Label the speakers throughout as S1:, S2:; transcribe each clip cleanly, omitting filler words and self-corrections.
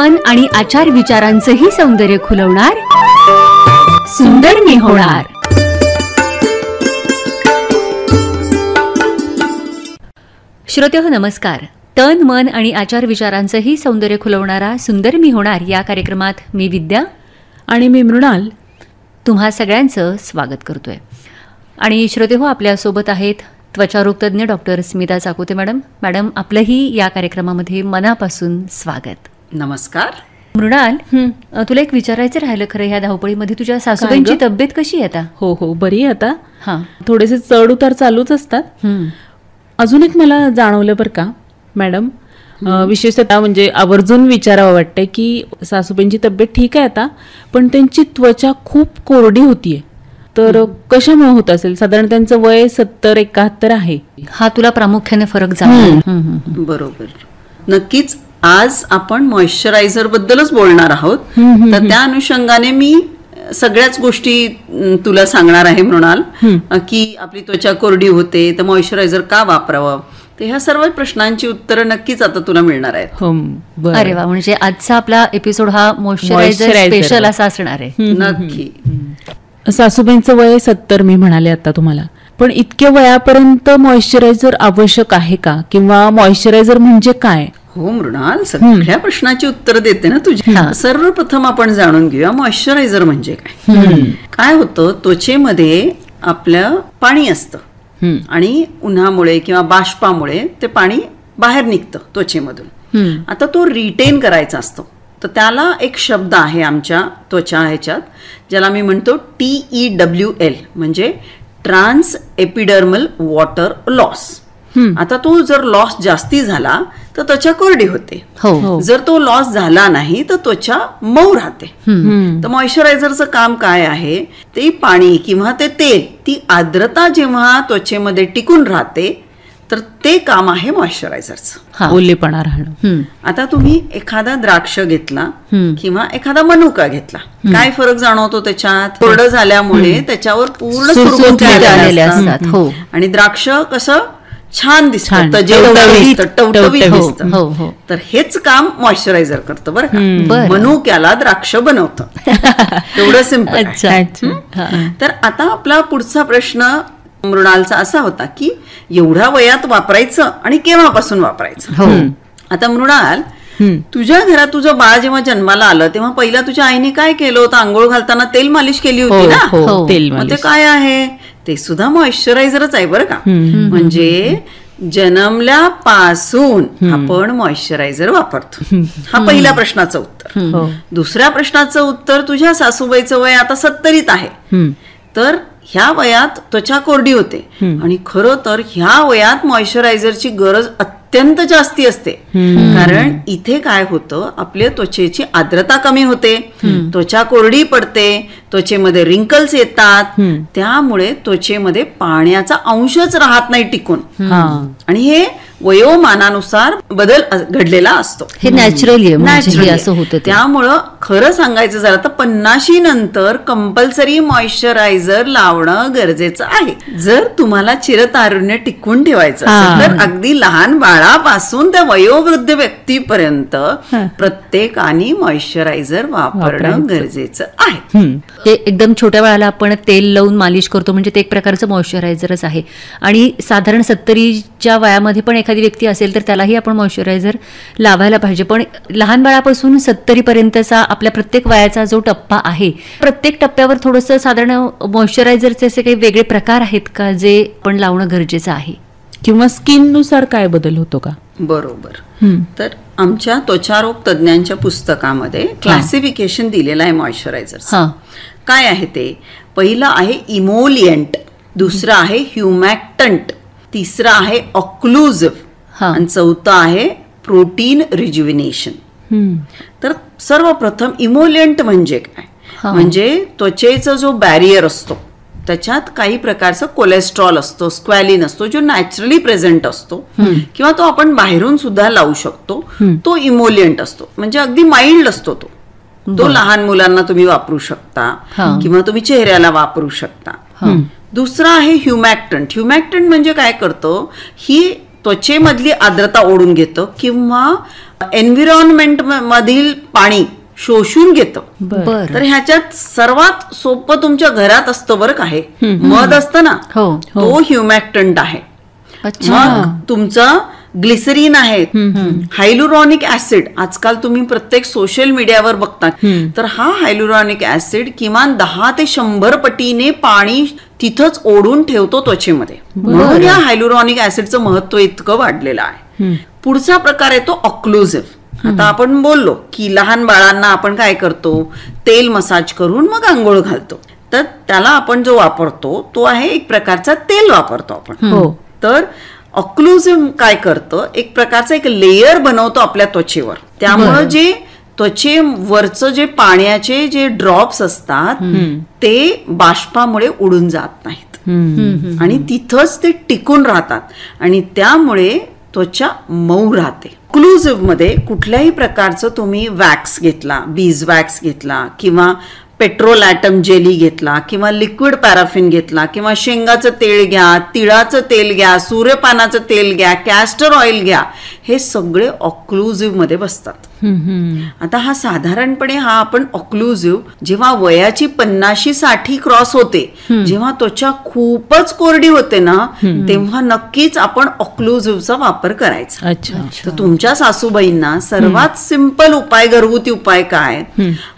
S1: मन आणि आचार विचारांचंही सौंदर्य खुलवणार सुंदर मी होणार. श्रोतेहो नमस्कार. तन मन आणि आचार विचारांचंही सौंदर्य खुलवणारा सुंदर मी होणार या कार्यक्रमात मी विद्या
S2: आणि मी मृणाल
S1: तुम्हा सगळ्यांचं स्वागत करतोय. आणि श्रोतेहो आपल्यासोबत आहेत त्वचारोग तज्ज्ञ डॉक्टर स्मिता चाकोते मॅडम. मॅडम आपलंही या कार्यक्रमामध्ये मनापासून स्वागत.
S3: नमस्कार.
S1: मृणाल, तुला एक विचारायचं राहिलं खरं ह्या धावपळीमध्ये, तुझ्या सासूबाईंची तब्येत कशी आहे आता?
S2: हो बरी आहे आता.
S1: हां,
S2: थोडेसे चढ उतार चालूच असतात. अजून एक मला जाणवलं बरं का मॅडम, विशेषतः म्हणजे आवर्जून विचारावं वाटतंय की सासूबाईंची तब्येत ठीक आहे आता, पण त्यांची त्वचा खूप कोरडी होतीये. तर कशामुळे होत असेल? साधारण त्यांचं वय 70-71 आहे.
S1: हा तुला प्रामुख्याने फरक जाणवला?
S3: बरोबर, नक्कीच. आज आपण मॉइश्चरायझर बद्दलच बोलणार आहोत, तर त्या अनुषंगाने मी सगळ्याच गोष्टी तुला सांगणार आहे मृणाल, की आपली त्वचा कोरडी होते तर मॉइश्चरायझर का वापरावं, तर ह्या सर्व प्रश्नांची उत्तरं नक्कीच आता तुला मिळणार आहेत.
S1: अरे वा, म्हणजे आजचा आपला एपिसोड हा मॉइश्चरायझर स्पेशल असा असणार आहे.
S3: नक्की.
S2: सासूबाईंचं वय 70 मी म्हणाले आता तुम्हाला, पण इतक्या वयापर्यंत मॉइश्चरायझर आवश्यक आहे का, किंवा मॉइश्चरायझर म्हणजे काय?
S3: हो मृणाल, सगळ्या प्रश्नाची उत्तर देते ना तुझी. सर्वप्रथम आपण जाणून घेऊया मॉइश्चरायझर म्हणजे काय. काय होतं, त्वचेमध्ये आपलं पाणी असतं आणि उन्हामुळे किंवा बाष्पामुळे ते पाणी बाहेर निघतं त्वचेमधून. आता तो रिटेन करायचा असतो, तर त्याला एक शब्द आहे आमच्या त्वचा ह्याच्यात, ज्याला मी म्हणतो TEWL, म्हणजे ट्रान्स एपिडर्मल वॉटर लॉस. आता तो जर लॉस जास्ती झाला तर त्वचा कोरडी होते. जर तो लॉस झाला नाही तर त्वचा मऊ राहते. तर मॉइश्चरायझरचं काम काय आहे, ते पाणी किंवा ते तेल, ती आर्द्रता जेव्हा त्वचेमध्ये टिकून राहते, तर ते काम आहे मॉइश्चरायझरचं,
S2: ओलेपणा राहणं.
S3: आता तुम्ही एखादा द्राक्ष घेतला किंवा एखादा मनुका घेतला, काय फरक जाणवतो त्याच्यात? कोरडं झाल्यामुळे त्याच्यावर पूर्ण सुरकुत्या आलेल्या असतात आणि द्राक्ष कसं छान दिसतं, टवटवीत दिसतं. तर हेच काम मॉइश्चरायझर करतं बरं का. मनुक्याला द्राक्ष बनवतं. एवढं सिंपल. तर आता आपला पुढचा प्रश्न मृणालचा असा होता की एवढ्या वयात वापरायचं आणि केव्हापासून वापरायचं. आता मृणाल, तुझ्या घरात तुझं बाळ जेव्हा जन्माला आलं तेव्हा पहिला तुझ्या आईने काय केलं होतं? आंघोळ घालताना तेल मालिश केली होती ना. मग ते काय आहे? ते सुद्धा मॉइश्चरायझरच आहे बरं का. म्हणजे जन्मल्यापासून आपण मॉइश्चरायझर वापरतो. हा पहिल्या प्रश्नाचं उत्तर. दुसऱ्या प्रश्नाचं उत्तर, तुझ्या सासूबाईचं वय आता 70 आहे, तर ह्या वयात त्वचा कोरडी होते आणि खरं तर ह्या वयात मॉइश्चरायझरची गरज अत्यंत जास्ती असते. कारण इथे काय होतं, आपल्या त्वचेची आर्द्रता कमी होते, त्वचा कोरडी पडते, त्वचेमध्ये रिंकल्स येतात, त्यामुळे त्वचेमध्ये पाण्याचा अंशच राहत नाही टिकून. आणि हे वयोमानानुसार बदल घडलेला असतो.
S1: हे नॅचरली असं होतं.
S3: त्यामुळं खरं सांगायचं झालं तर 50 नंतर कंपल्सरी मॉइश्चरायझर लावणं गरजेचं आहे. जर तुम्हाला चिरतारुण्य टिकवून ठेवायचं असेल तर अगदी लहान बाळापासून त्या वयोवृद्ध व्यक्तीपर्यंत प्रत्येकाने मॉइश्चरायझर वापरणं गरजेचं आहे.
S1: एकदम छोट्या बाळाला आपण तेल लावून मालिश करतो, म्हणजे ते एक प्रकारचं मॉइश्चरायझरच आहे. आणि साधारण 70च्या वयामध्ये पण एखादी व्यक्ती असेल तर त्यालाही आपण मॉइश्चरायझर लावायला पाहिजे. पण लहान बाळापासून 70 पर्यंतचा आपल्या प्रत्येक वयाचा जो टप्पा आहे, प्रत्येक टप्प्यावर थोडंसं साधारण मॉइश्चरायझरचे असे काही वेगळे प्रकार आहेत का जे आपण लावणं गरजेचं आहे,
S2: किंवा स्किन नुसार काय बदल होतो का?
S3: बरोबर. तर आमच्या त्वचारोग तज्ज्ञांच्या पुस्तकामध्ये क्लासिफिकेशन दिलेलं आहे मॉइश्चरायझर. काय आहे ते? पहिलं आहे इमोलियंट, दुसरं आहे ह्युमॅक्टंट, तिसरं आहे ऑक्लुझिव्ह आणि चौथं आहे प्रोटीन रिज्युविनेशन. तर सर्वप्रथम इमोलियंट म्हणजे काय? म्हणजे त्वचेचा जो बॅरियर असतो त्याच्यात काही प्रकारचं कोलेस्ट्रॉल असतो, स्क्वॅलिन असतो, जो नॅचरली प्रेझेंट असतो किंवा तो आपण बाहेरून सुद्धा लावू शकतो. तो इमोलियंट असतो, म्हणजे अगदी माइल्ड असतो. तो लहान मुलांना तुम्ही वापरू शकता किंवा तुम्ही चेहऱ्याला वापरू शकता. दुसरा आहे ह्युमॅक्टंट. ह्युमॅक्टंट म्हणजे काय करतो, ही त्वचेमधली आर्द्रता ओढून घेतं किंवा एन्व्हिरॉन्मेंट मधील पाणी शोषून घेतं.
S1: बर
S3: तर ह्याच्यात सर्वात सोपं तुमच्या घरात असतं बरं का, हे मध असतं ना,
S1: हो
S3: तो ह्युमॅक्टंट आहे.
S1: अच्छा
S3: मग तुमचं ग्लिसरीन आहे, हायलुरॉनिक ऍसिड आजकाल तुम्ही प्रत्येक सोशल मीडियावर बघता, तर हा हायलुरॉनिक ऍसिड किमान 10 ते 100 पटीने पाणी तिथंच ओढून ठेवतो त्वचेमध्ये. म्हणून या हायलुरॉनिक ऍसिडचं महत्व इतकं वाढलेलं आहे. पुढचा प्रकार आहे तो ऑक्लुझिव्ह. आता आपण बोललो की लहान बाळांना आपण काय करतो, तेल मसाज करून मग आंघोळ घालतो, तर त्याला आपण जो वापरतो तो आहे एक प्रकारचा तेल वापरतो आपण. तर ऑक्लुझिव्ह काय करतं, एक प्रकारचा एक लेयर बनवतो आपल्या त्वचेवर. त्यामुळं जे त्वचेवरचं जे पाण्याचे जे ड्रॉप्स असतात ते बाष्पामुळे उडून जात नाहीत आणि तिथंच ते टिकून राहतात आणि त्यामुळे त्वचा मऊ राहते. ऑक्लुझिव्ह मध्ये कुठल्याही प्रकारचं तुम्ही वॅक्स घेतला, बीज वॅक्स घेतला किंवा पेट्रोलॅटम जेली घेतला किंवा लिक्विड पॅराफिन घेतला किंवा शेंगाचं तेल घ्या, तिळाचं तेल घ्या, सूर्यपानाचं तेल घ्या, कॅस्टर ऑइल घ्या, हे सगळे ऑक्लुझिव्ह मध्ये बसतात. आता हा साधारणपणे हा आपण ऑक्लुझिव्ह जेव्हा वयाची 50-60 क्रॉस होते, जेव्हा त्वचा खूपच कोरडी होते ना, तेव्हा नक्कीच आपण ऑक्लुझिव्हचा वापर करायचा. तर तुमच्या सासूबाईंना सर्वात सिंपल उपाय, घरगुती उपाय काय,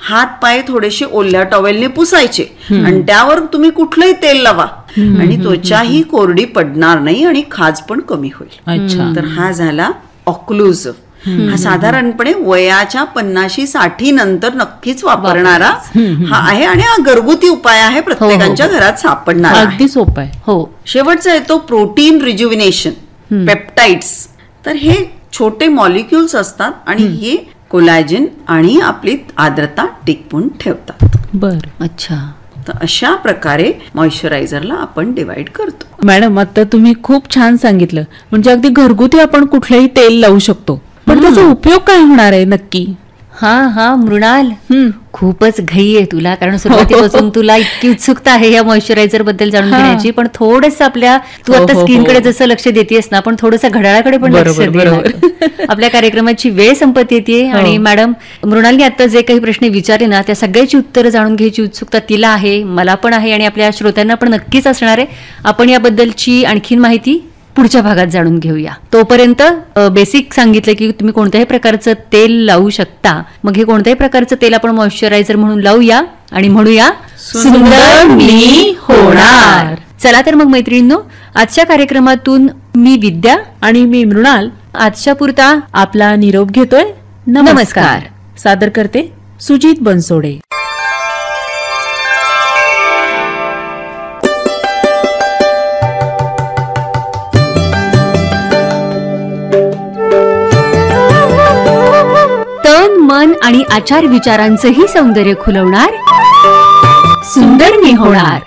S3: हात पाय थोडेसे ओल्या टॉवेलने पुसायचे आणि त्यावर तुम्ही कुठलंही तेल लावा आणि त्वचाही कोरडी पडणार नाही आणि खाज पण कमी होईल. तर हा झाला ऑक्लुझिव्ह. हा साधारणपणे वयाच्या 50-60 नंतर नक्कीच वापरणारा हा आहे आणि हा घरगुती उपाय आहे, प्रत्येकाच्या घरात सापडणार,
S2: अगदी सोपा आहे.
S1: हो.
S3: शेवटचा येतो प्रोटीन रिज्युविनेशन, पेप्टाइड्स. तर हे छोटे मॉलिक्युल्स असतात आणि हे कोलॅजिन आणि आपली आर्द्रता टिकवून ठेवतात.
S2: बर,
S1: अच्छा.
S3: तर अशा प्रकारे मॉइश्चरायझरला आपण डिवाइड करतो.
S2: मॅडम आता तुम्ही खूप छान सांगितलं, म्हणजे अगदी घरगुती आपण कुठलंही तेल लावू शकतो, पण त्याचा उपयोग काय होणार आहे नक्की?
S1: हा मृणाल, खूपच घाई आहे तुला, कारण सुरुवातीपासून तुला इतकी उत्सुकता आहे या मॉइश्चरायझर बद्दल जाणून घेण्याची. पण थोडस आपल्या तू आता स्किनकडे जसं लक्ष देतेस ना, पण थोडंसं घड्याळाकडे पण लक्ष दे. आपल्या कार्यक्रमाची वेळ संपत येते आणि मॅडम मृणालने आता जे काही प्रश्न विचारले ना, त्या सगळ्याची उत्तरं जाणून घ्यायची उत्सुकता तिला आहे, मला पण आहे आणि आपल्या श्रोत्यांना पण नक्कीच असणार आहे. आपण याबद्दलची आणखीन माहिती पुढच्या भागात जाणून घेऊया. तोपर्यंत बेसिक सांगितलं की तुम्ही कोणत्याही प्रकारचं तेल लावू शकता. मग हे कोणत्याही प्रकारचं तेल आपण मॉइश्चरायझर म्हणून लावूया आणि म्हणूया सुंदर मी होणार. चला तर मग मैत्रिणींनो, आजच्या कार्यक्रमातून मी विद्या
S2: आणि मी मृणाल आजच्या पुरता आपला निरोप घेतोय.
S1: नमस्कार.
S2: सादर करते सुजित बनसोडे.
S1: मन आणि आचार विचारांचंही सौंदर्य खुलवणार सुंदर मी होणार.